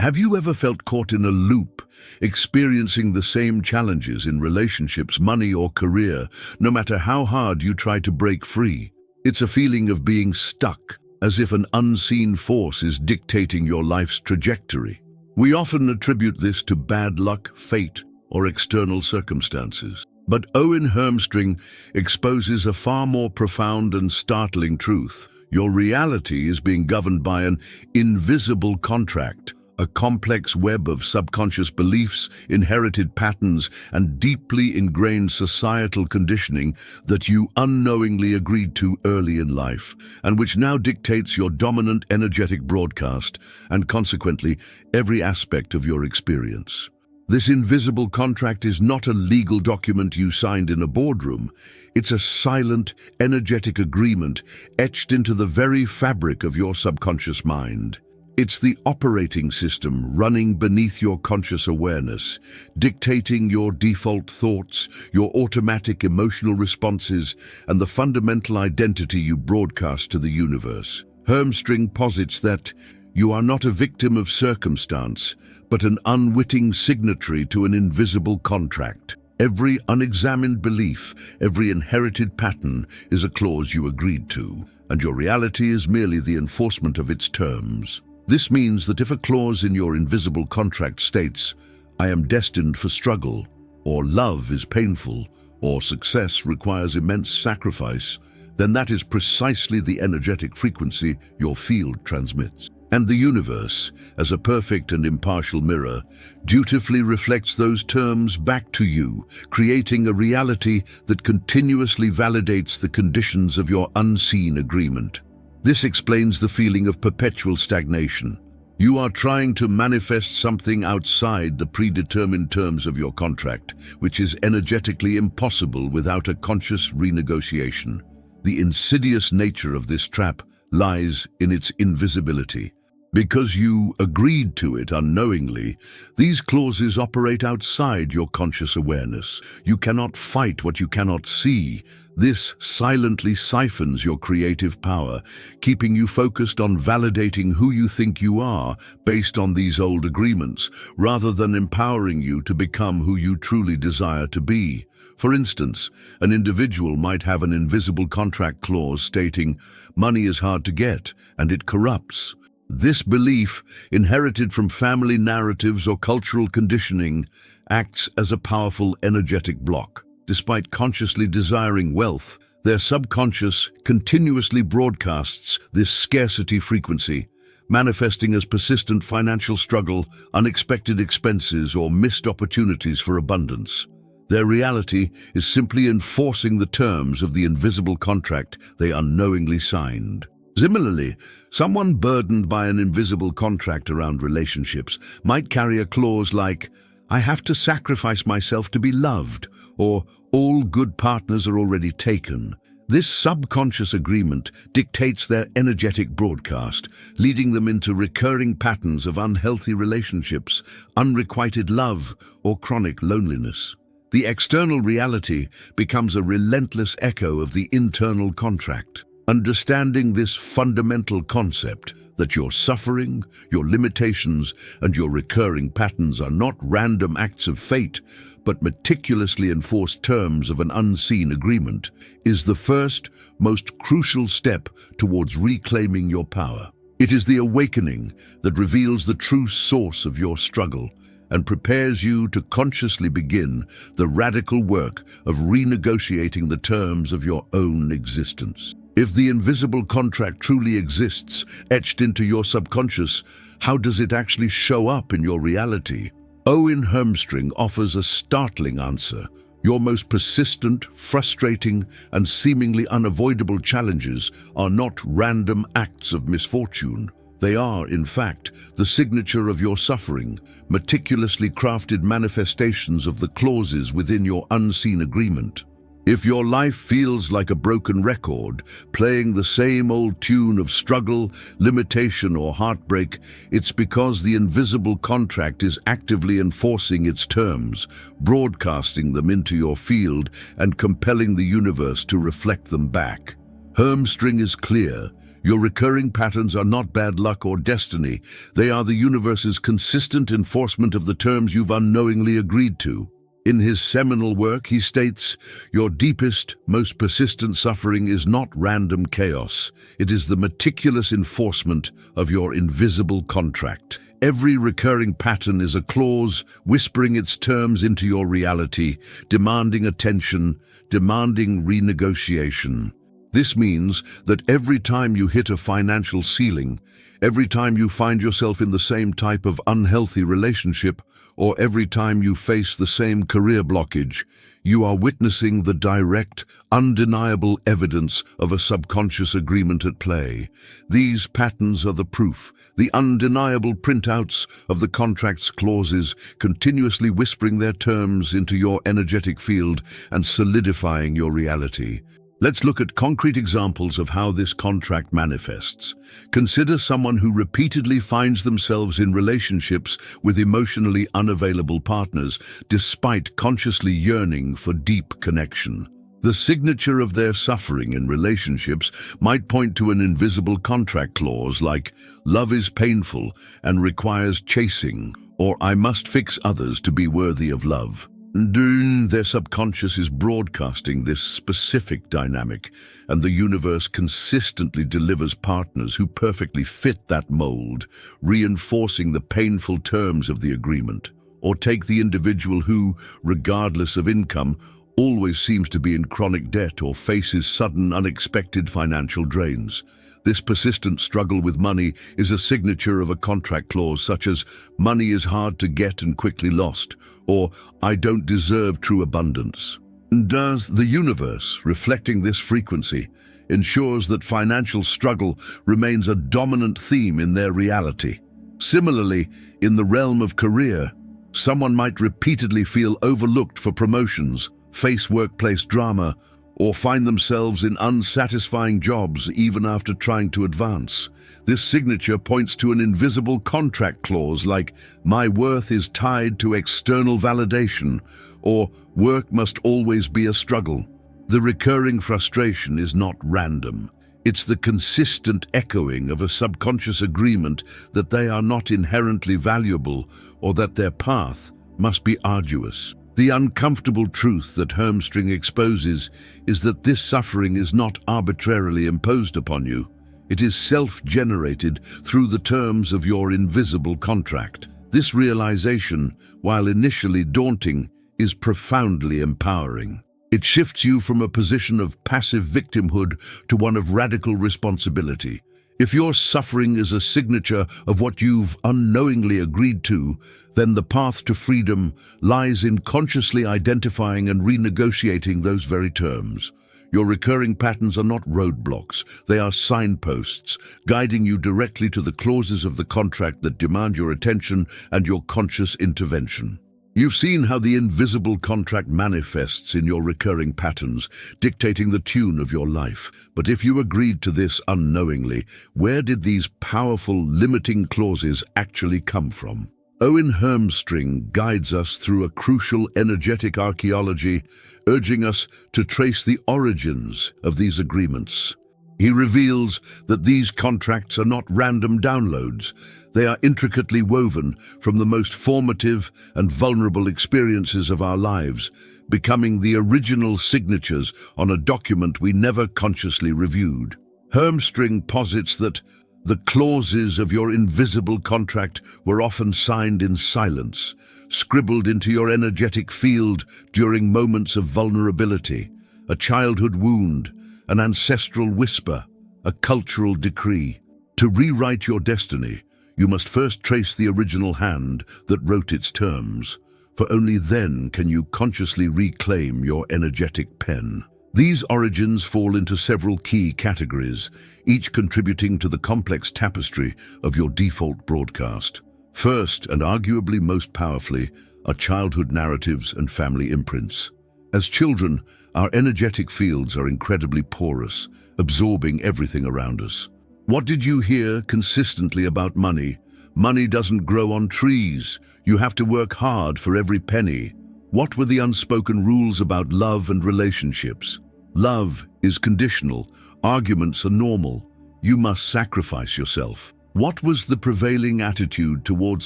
Have you ever felt caught in a loop, experiencing the same challenges in relationships, money, or career, no matter how hard you try to break free? It's a feeling of being stuck, as if an unseen force is dictating your life's trajectory. We often attribute this to bad luck, fate, or external circumstances. But Owen Hermstring exposes a far more profound and startling truth. Your reality is being governed by an invisible contract, a complex web of subconscious beliefs, inherited patterns, and deeply ingrained societal conditioning that you unknowingly agreed to early in life, and which now dictates your dominant energetic broadcast and, consequently, every aspect of your experience. This invisible contract is not a legal document you signed in a boardroom. It's a silent, energetic agreement etched into the very fabric of your subconscious mind. It's the operating system running beneath your conscious awareness, dictating your default thoughts, your automatic emotional responses, and the fundamental identity you broadcast to the universe. Hermstring posits that you are not a victim of circumstance, but an unwitting signatory to an invisible contract. Every unexamined belief, every inherited pattern is a clause you agreed to, and your reality is merely the enforcement of its terms. This means that if a clause in your invisible contract states, "I am destined for struggle," or "love is painful," or "success requires immense sacrifice," then that is precisely the energetic frequency your field transmits. And the universe, as a perfect and impartial mirror, dutifully reflects those terms back to you, creating a reality that continuously validates the conditions of your unseen agreement. This explains the feeling of perpetual stagnation. You are trying to manifest something outside the predetermined terms of your contract, which is energetically impossible without a conscious renegotiation. The insidious nature of this trap lies in its invisibility. Because you agreed to it unknowingly, these clauses operate outside your conscious awareness. You cannot fight what you cannot see. This silently siphons your creative power, keeping you focused on validating who you think you are based on these old agreements, rather than empowering you to become who you truly desire to be. For instance, an individual might have an invisible contract clause stating, "Money is hard to get, and it corrupts." This belief, inherited from family narratives or cultural conditioning, acts as a powerful energetic block. Despite consciously desiring wealth, their subconscious continuously broadcasts this scarcity frequency, manifesting as persistent financial struggle, unexpected expenses, or missed opportunities for abundance. Their reality is simply enforcing the terms of the invisible contract they unknowingly signed. Similarly, someone burdened by an invisible contract around relationships might carry a clause like, "I have to sacrifice myself to be loved," or "all good partners are already taken." This subconscious agreement dictates their energetic broadcast, leading them into recurring patterns of unhealthy relationships, unrequited love, or chronic loneliness. The external reality becomes a relentless echo of the internal contract. Understanding this fundamental concept, that your suffering, your limitations, and your recurring patterns are not random acts of fate, but meticulously enforced terms of an unseen agreement, is the first, most crucial step towards reclaiming your power. It is the awakening that reveals the true source of your struggle and prepares you to consciously begin the radical work of renegotiating the terms of your own existence. If the invisible contract truly exists, etched into your subconscious, how does it actually show up in your reality? Owen Hermstring offers a startling answer. Your most persistent, frustrating, and seemingly unavoidable challenges are not random acts of misfortune. They are, in fact, the signature of your suffering, meticulously crafted manifestations of the clauses within your unseen agreement. If your life feels like a broken record, playing the same old tune of struggle, limitation, or heartbreak, it's because the invisible contract is actively enforcing its terms, broadcasting them into your field and compelling the universe to reflect them back. Hermstring is clear. Your recurring patterns are not bad luck or destiny. They are the universe's consistent enforcement of the terms you've unknowingly agreed to. In his seminal work, he states, "Your deepest, most persistent suffering is not random chaos. It is the meticulous enforcement of your invisible contract. Every recurring pattern is a clause whispering its terms into your reality, demanding attention, demanding renegotiation." This means that every time you hit a financial ceiling, every time you find yourself in the same type of unhealthy relationship, or every time you face the same career blockage, you are witnessing the direct, undeniable evidence of a subconscious agreement at play. These patterns are the proof, the undeniable printouts of the contract's clauses, continuously whispering their terms into your energetic field and solidifying your reality. Let's look at concrete examples of how this contract manifests. Consider someone who repeatedly finds themselves in relationships with emotionally unavailable partners, despite consciously yearning for deep connection. The signature of their suffering in relationships might point to an invisible contract clause like, "Love is painful and requires chasing," or "I must fix others to be worthy of love." Their subconscious is broadcasting this specific dynamic, and the universe consistently delivers partners who perfectly fit that mold, reinforcing the painful terms of the agreement. Or take the individual who, regardless of income, always seems to be in chronic debt or faces sudden, unexpected financial drains. This persistent struggle with money is a signature of a contract clause such as, "Money is hard to get and quickly lost," or "I don't deserve true abundance." Does the universe, reflecting this frequency, ensures that financial struggle remains a dominant theme in their reality? Similarly, in the realm of career, someone might repeatedly feel overlooked for promotions, face workplace drama, or find themselves in unsatisfying jobs even after trying to advance. This signature points to an invisible contract clause like, "My worth is tied to external validation," or "Work must always be a struggle." The recurring frustration is not random. It's the consistent echoing of a subconscious agreement that they are not inherently valuable or that their path must be arduous. The uncomfortable truth that Hermstring exposes is that this suffering is not arbitrarily imposed upon you. It is self-generated through the terms of your invisible contract. This realization, while initially daunting, is profoundly empowering. It shifts you from a position of passive victimhood to one of radical responsibility. If your suffering is a signature of what you've unknowingly agreed to, then the path to freedom lies in consciously identifying and renegotiating those very terms. Your recurring patterns are not roadblocks, they are signposts, guiding you directly to the clauses of the contract that demand your attention and your conscious intervention. You've seen how the invisible contract manifests in your recurring patterns, dictating the tune of your life. But if you agreed to this unknowingly, where did these powerful limiting clauses actually come from? Owen Hermstring guides us through a crucial energetic archaeology, urging us to trace the origins of these agreements. He reveals that these contracts are not random downloads. They are intricately woven from the most formative and vulnerable experiences of our lives, becoming the original signatures on a document we never consciously reviewed. Hermstring posits that the clauses of your invisible contract were often signed in silence, scribbled into your energetic field during moments of vulnerability, a childhood wound, an ancestral whisper, a cultural decree. To rewrite your destiny, you must first trace the original hand that wrote its terms, for only then can you consciously reclaim your energetic pen. These origins fall into several key categories, each contributing to the complex tapestry of your default broadcast. First, and arguably most powerfully, are childhood narratives and family imprints. As children, our energetic fields are incredibly porous, absorbing everything around us. What did you hear consistently about money? Money doesn't grow on trees. You have to work hard for every penny. What were the unspoken rules about love and relationships? Love is conditional, Arguments are normal. You must sacrifice yourself. What was the prevailing attitude towards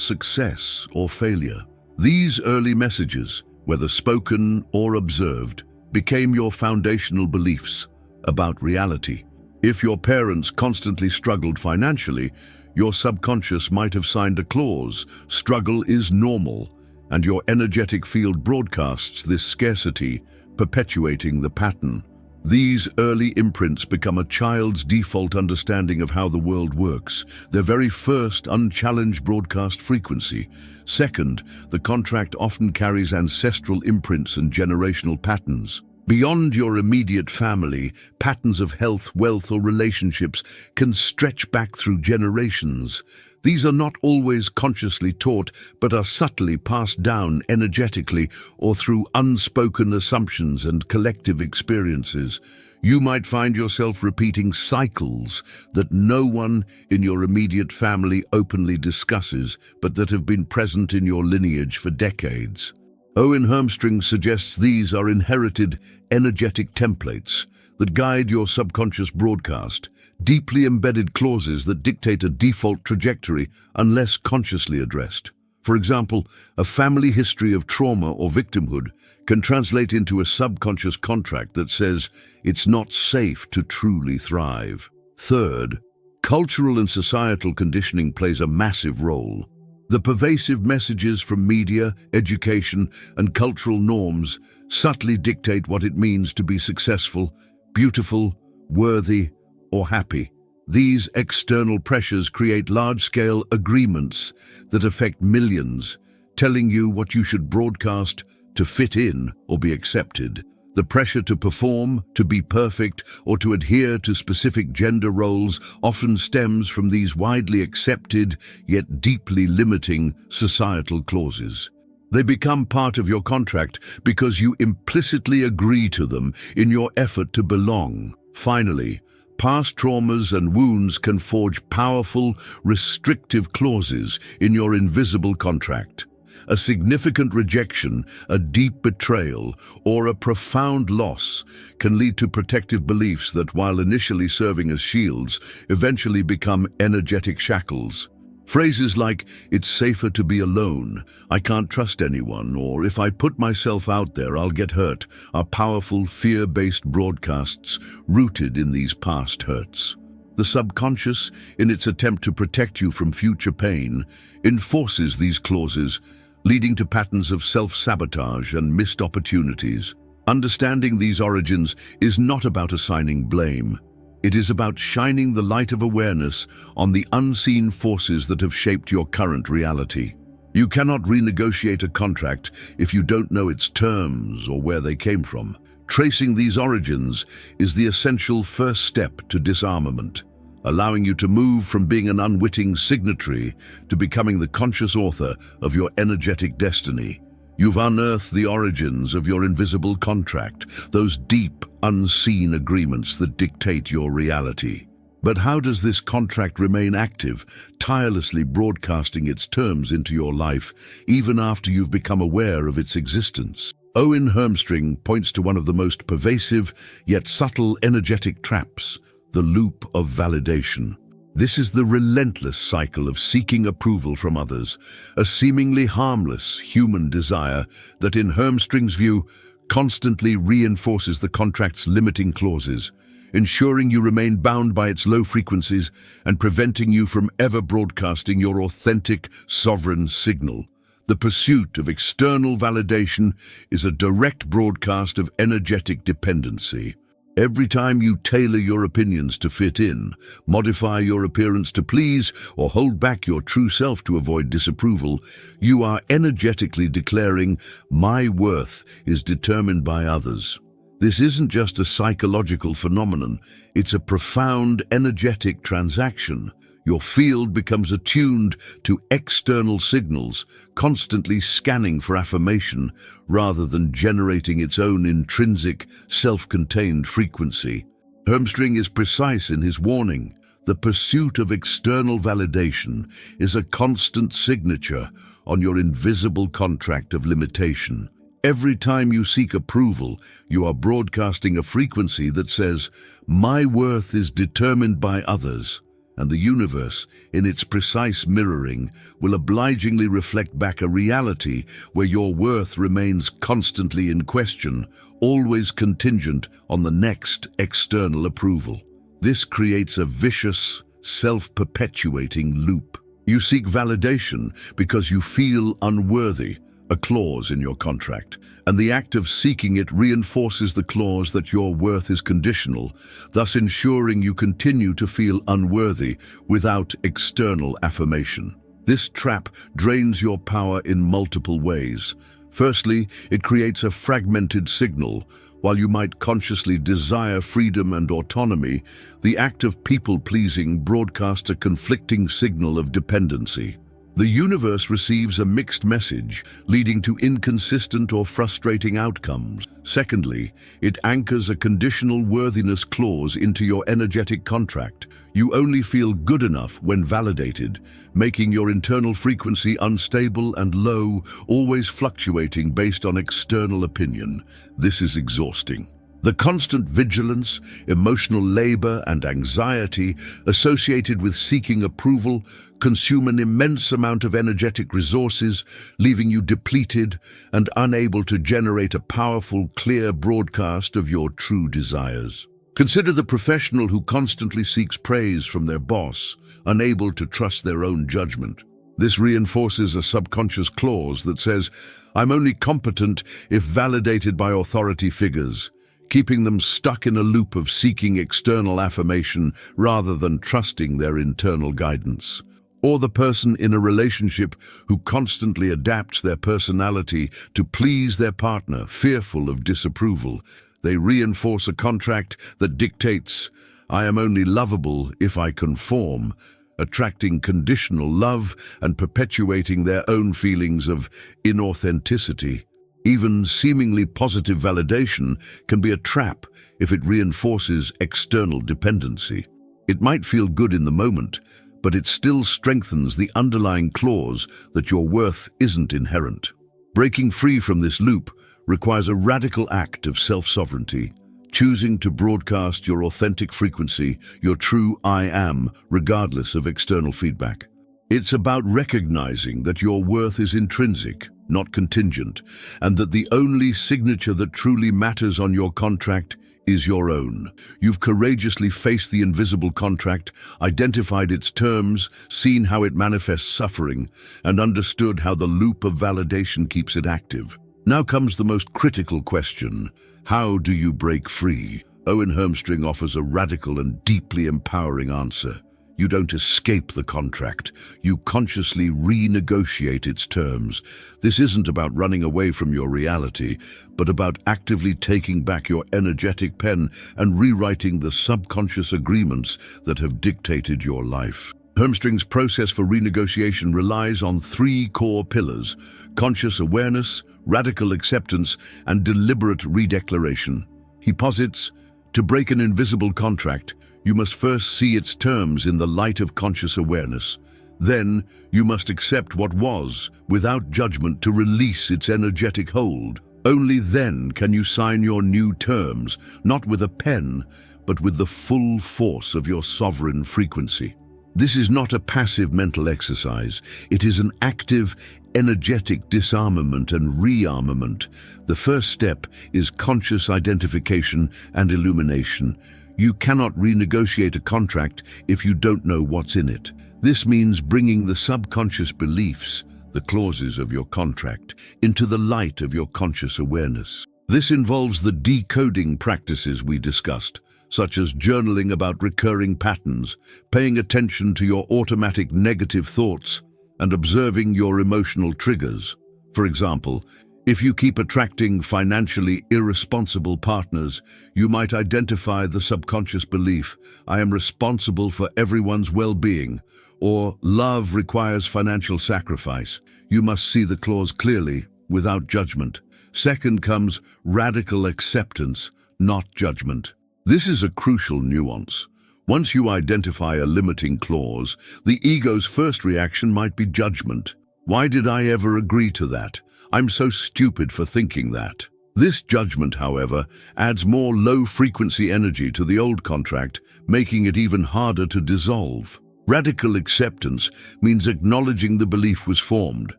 success or failure? These early messages, whether spoken or observed, became your foundational beliefs about reality. If your parents constantly struggled financially, your subconscious might have signed a clause, "Struggle is normal," and your energetic field broadcasts this scarcity, perpetuating the pattern. These early imprints become a child's default understanding of how the world works, their very first unchallenged broadcast frequency. Second, the contract often carries ancestral imprints and generational patterns. Beyond your immediate family, patterns of health, wealth, or relationships can stretch back through generations. These are not always consciously taught, but are subtly passed down energetically or through unspoken assumptions and collective experiences. You might find yourself repeating cycles that no one in your immediate family openly discusses, but that have been present in your lineage for decades. Owen Hermstring suggests these are inherited energetic templates that guide your subconscious broadcast, deeply embedded clauses that dictate a default trajectory unless consciously addressed. For example, a family history of trauma or victimhood can translate into a subconscious contract that says it's not safe to truly thrive. Third, cultural and societal conditioning plays a massive role. The pervasive messages from media, education, and cultural norms subtly dictate what it means to be successful, beautiful, worthy, or happy. These external pressures create large-scale agreements that affect millions, telling you what you should broadcast to fit in or be accepted. The pressure to perform, to be perfect, or to adhere to specific gender roles often stems from these widely accepted, yet deeply limiting societal clauses. They become part of your contract because you implicitly agree to them in your effort to belong. Finally, past traumas and wounds can forge powerful, restrictive clauses in your invisible contract. A significant rejection, a deep betrayal, or a profound loss can lead to protective beliefs that, while initially serving as shields, eventually become energetic shackles. Phrases like, "It's safer to be alone," "I can't trust anyone," or "If I put myself out there, I'll get hurt," are powerful, fear-based broadcasts rooted in these past hurts. The subconscious, in its attempt to protect you from future pain, enforces these clauses, leading to patterns of self-sabotage and missed opportunities. Understanding these origins is not about assigning blame. It is about shining the light of awareness on the unseen forces that have shaped your current reality. You cannot renegotiate a contract if you don't know its terms or where they came from. Tracing these origins is the essential first step to disarmament, allowing you to move from being an unwitting signatory to becoming the conscious author of your energetic destiny. You've unearthed the origins of your invisible contract, those deep, unseen agreements that dictate your reality. But how does this contract remain active, tirelessly broadcasting its terms into your life, even after you've become aware of its existence? Owen Hermstring points to one of the most pervasive, yet subtle energetic traps: the loop of validation. This is the relentless cycle of seeking approval from others, a seemingly harmless human desire that, in Hermstring's view, constantly reinforces the contract's limiting clauses, ensuring you remain bound by its low frequencies and preventing you from ever broadcasting your authentic, sovereign signal. The pursuit of external validation is a direct broadcast of energetic dependency. Every time you tailor your opinions to fit in, modify your appearance to please, or hold back your true self to avoid disapproval, you are energetically declaring, "My worth is determined by others." This isn't just a psychological phenomenon, it's a profound energetic transaction. Your field becomes attuned to external signals, constantly scanning for affirmation rather than generating its own intrinsic, self-contained frequency. Hermstring is precise in his warning. The pursuit of external validation is a constant signature on your invisible contract of limitation. Every time you seek approval, you are broadcasting a frequency that says, "My worth is determined by others." And the universe, in its precise mirroring, will obligingly reflect back a reality where your worth remains constantly in question, always contingent on the next external approval. This creates a vicious, self-perpetuating loop. You seek validation because you feel unworthy, a clause in your contract, and the act of seeking it reinforces the clause that your worth is conditional, thus ensuring you continue to feel unworthy without external affirmation. This trap drains your power in multiple ways. Firstly, it creates a fragmented signal. While you might consciously desire freedom and autonomy, the act of people-pleasing broadcasts a conflicting signal of dependency. The universe receives a mixed message, leading to inconsistent or frustrating outcomes. Secondly, it anchors a conditional worthiness clause into your energetic contract. You only feel good enough when validated, making your internal frequency unstable and low, always fluctuating based on external opinion. This is exhausting. The constant vigilance, emotional labor, and anxiety associated with seeking approval consume an immense amount of energetic resources, leaving you depleted and unable to generate a powerful, clear broadcast of your true desires. Consider the professional who constantly seeks praise from their boss, unable to trust their own judgment. This reinforces a subconscious clause that says, "I'm only competent if validated by authority figures," keeping them stuck in a loop of seeking external affirmation rather than trusting their internal guidance. Or the person in a relationship who constantly adapts their personality to please their partner, fearful of disapproval. They reinforce a contract that dictates, "I am only lovable if I conform," attracting conditional love and perpetuating their own feelings of inauthenticity. Even seemingly positive validation can be a trap if it reinforces external dependency. It might feel good in the moment, but it still strengthens the underlying clause that your worth isn't inherent. Breaking free from this loop requires a radical act of self-sovereignty, choosing to broadcast your authentic frequency, your true I am, regardless of external feedback. It's about recognizing that your worth is intrinsic, not contingent, and that the only signature that truly matters on your contract is your own. You've courageously faced the invisible contract, identified its terms, seen how it manifests suffering, and understood how the loop of validation keeps it active. Now comes the most critical question: how do you break free? Owen Hermstring offers a radical and deeply empowering answer. You don't escape the contract. You consciously renegotiate its terms. This isn't about running away from your reality, but about actively taking back your energetic pen and rewriting the subconscious agreements that have dictated your life. Hermstring's process for renegotiation relies on three core pillars: conscious awareness, radical acceptance, and deliberate redeclaration. He posits, to break an invisible contract, you must first see its terms in the light of conscious awareness. Then, you must accept what was, without judgment, to release its energetic hold. Only then can you sign your new terms, not with a pen, but with the full force of your sovereign frequency. This is not a passive mental exercise. It is an active, energetic disarmament and rearmament. The first step is conscious identification and illumination. You cannot renegotiate a contract if you don't know what's in it. This means bringing the subconscious beliefs, the clauses of your contract, into the light of your conscious awareness. This involves the decoding practices we discussed, such as journaling about recurring patterns, paying attention to your automatic negative thoughts, and observing your emotional triggers. For example, if you keep attracting financially irresponsible partners, you might identify the subconscious belief, "I am responsible for everyone's well-being," or "love requires financial sacrifice." You must see the clause clearly, without judgment. Second comes radical acceptance, not judgment. This is a crucial nuance. Once you identify a limiting clause, the ego's first reaction might be judgment. Why did I ever agree to that? I'm so stupid for thinking that. This judgment, however, adds more low-frequency energy to the old contract, making it even harder to dissolve. Radical acceptance means acknowledging the belief was formed,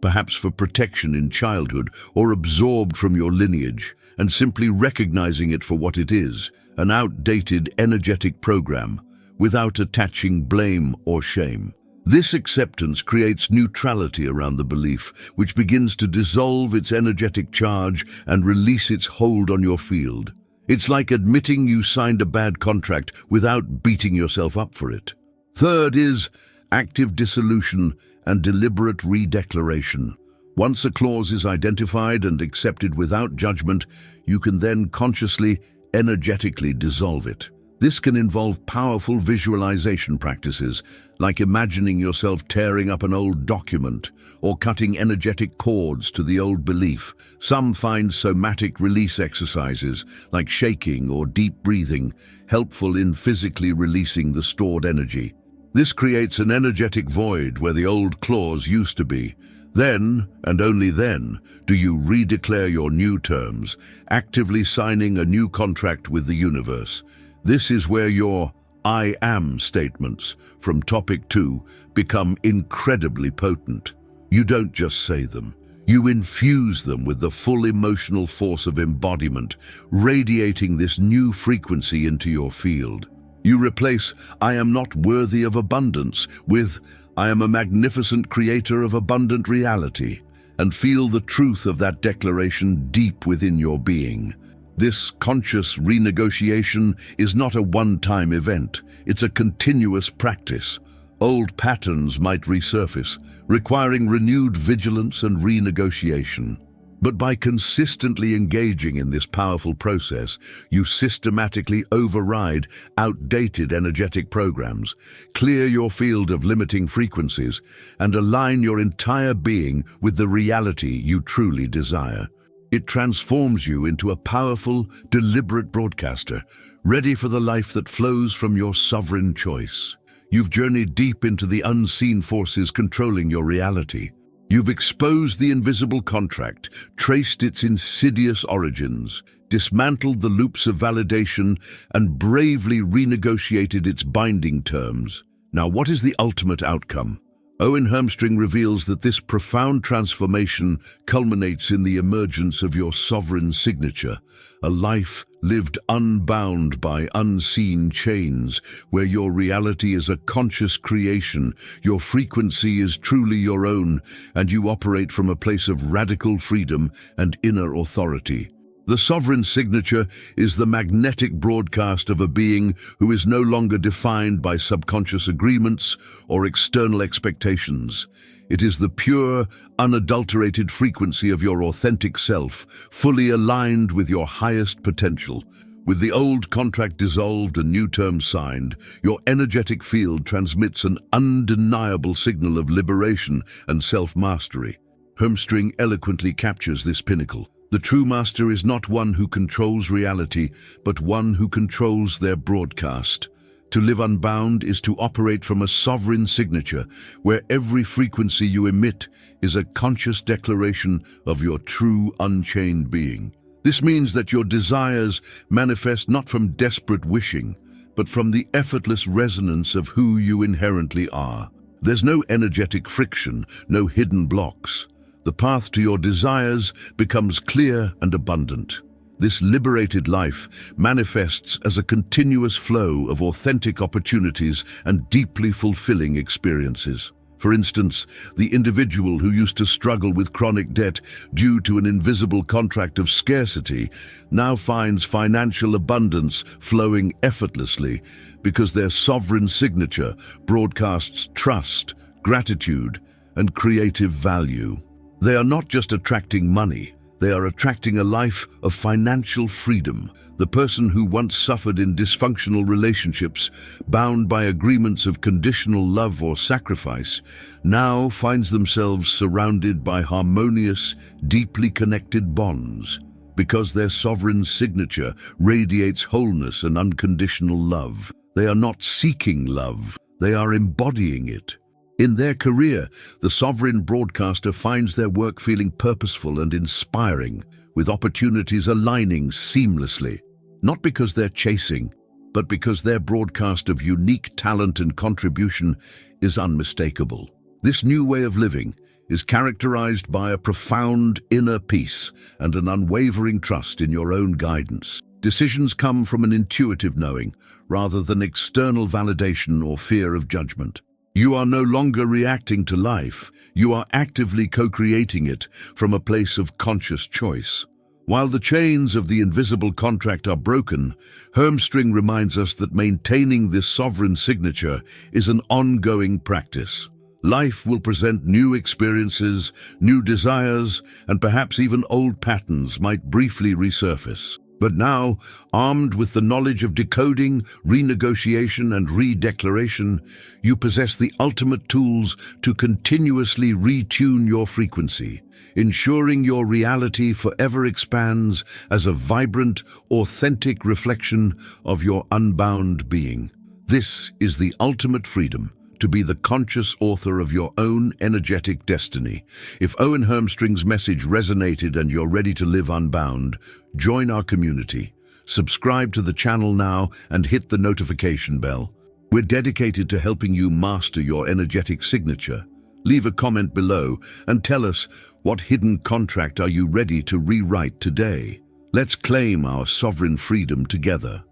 perhaps for protection in childhood or absorbed from your lineage, and simply recognizing it for what it is, an outdated energetic program, without attaching blame or shame. This acceptance creates neutrality around the belief, which begins to dissolve its energetic charge and release its hold on your field. It's like admitting you signed a bad contract without beating yourself up for it. Third is active dissolution and deliberate redeclaration. Once a clause is identified and accepted without judgment, you can then consciously, energetically dissolve it. This can involve powerful visualization practices, like imagining yourself tearing up an old document or cutting energetic cords to the old belief. Some find somatic release exercises, like shaking or deep breathing, helpful in physically releasing the stored energy. This creates an energetic void where the old clause used to be. Then, and only then, do you redeclare your new terms, actively signing a new contract with the universe. This is where your I am statements from topic 2 become incredibly potent. You don't just say them. You infuse them with the full emotional force of embodiment, radiating this new frequency into your field. You replace I am not worthy of abundance with I am a magnificent creator of abundant reality, and feel the truth of that declaration deep within your being. This conscious renegotiation is not a one-time event. It's a continuous practice. Old patterns might resurface, requiring renewed vigilance and renegotiation. But by consistently engaging in this powerful process, you systematically override outdated energetic programs, clear your field of limiting frequencies, and align your entire being with the reality you truly desire. It transforms you into a powerful, deliberate broadcaster, ready for the life that flows from your sovereign choice. You've journeyed deep into the unseen forces controlling your reality. You've exposed the invisible contract, traced its insidious origins, dismantled the loops of validation, and bravely renegotiated its binding terms. Now, what is the ultimate outcome? Owen Hermstring reveals that this profound transformation culminates in the emergence of your sovereign signature, a life lived unbound by unseen chains, where your reality is a conscious creation, your frequency is truly your own, and you operate from a place of radical freedom and inner authority. The sovereign signature is the magnetic broadcast of a being who is no longer defined by subconscious agreements or external expectations. It is the pure, unadulterated frequency of your authentic self, fully aligned with your highest potential. With the old contract dissolved and new terms signed, your energetic field transmits an undeniable signal of liberation and self-mastery. Hermstring eloquently captures this pinnacle. The true master is not one who controls reality, but one who controls their broadcast. To live unbound is to operate from a sovereign signature, where every frequency you emit is a conscious declaration of your true unchained being. This means that your desires manifest not from desperate wishing, but from the effortless resonance of who you inherently are. There's no energetic friction, no hidden blocks. The path to your desires becomes clear and abundant. This liberated life manifests as a continuous flow of authentic opportunities and deeply fulfilling experiences. For instance, the individual who used to struggle with chronic debt due to an invisible contract of scarcity now finds financial abundance flowing effortlessly because their sovereign signature broadcasts trust, gratitude, and creative value. They are not just attracting money, they are attracting a life of financial freedom. The person who once suffered in dysfunctional relationships, bound by agreements of conditional love or sacrifice, now finds themselves surrounded by harmonious, deeply connected bonds, because their sovereign signature radiates wholeness and unconditional love. They are not seeking love, they are embodying it. In their career, the sovereign broadcaster finds their work feeling purposeful and inspiring, with opportunities aligning seamlessly. Not because they're chasing, but because their broadcast of unique talent and contribution is unmistakable. This new way of living is characterized by a profound inner peace and an unwavering trust in your own guidance. Decisions come from an intuitive knowing, rather than external validation or fear of judgment. You are no longer reacting to life, you are actively co-creating it from a place of conscious choice. While the chains of the invisible contract are broken, Hermstring reminds us that maintaining this sovereign signature is an ongoing practice. Life will present new experiences, new desires, and perhaps even old patterns might briefly resurface. But now, armed with the knowledge of decoding, renegotiation, and redeclaration, you possess the ultimate tools to continuously retune your frequency, ensuring your reality forever expands as a vibrant, authentic reflection of your unbound being. This is the ultimate freedom, to be the conscious author of your own energetic destiny. If Owen Hermstring's message resonated and you're ready to live unbound, join our community. Subscribe to the channel now and hit the notification bell. We're dedicated to helping you master your energetic signature. Leave a comment below and tell us, what hidden contract are you ready to rewrite today? Let's claim our sovereign freedom together.